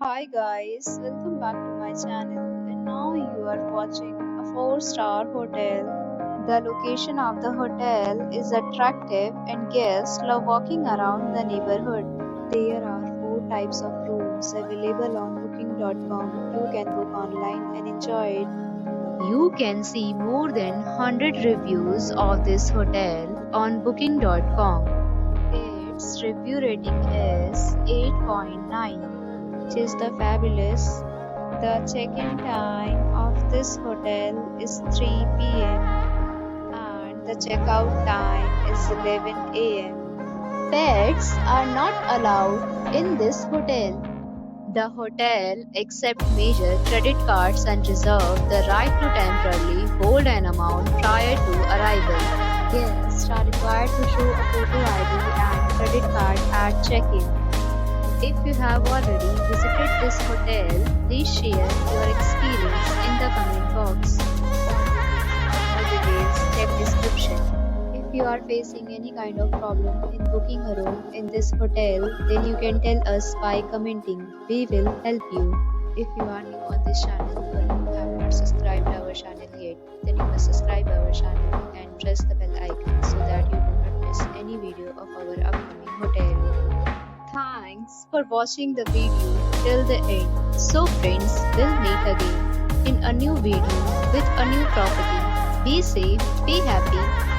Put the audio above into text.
Hi guys, welcome back to my channel and now you are watching a 4-star hotel. The location of the hotel is attractive and guests love walking around the neighborhood. There are 4 types of rooms available on booking.com. You can book online and enjoy it. You can see more than 100 reviews of this hotel on booking.com. Its review rating is 8.9, which is the fabulous. The check-in time of this hotel is 3 p.m. and the checkout time is 11 a.m. Pets are not allowed in this hotel. The hotel accepts major credit cards and reserves the right to temporarily hold an amount prior to arrival. Guests are required to show a photo ID and credit card at check-in. If you have already visited this hotel, please share your experience in the comment box. For more details, check description. If you are facing any kind of problem in booking a room in this hotel, then you can tell us by commenting. We will help you. If you are new on this channel or you have not subscribed our channel yet, then you must subscribe our channel and press the bell icon so that you do not miss any video of our upcoming hotel. Thanks for watching the video till the end. So friends, we'll meet again in a new video with a new property. Be safe, be happy.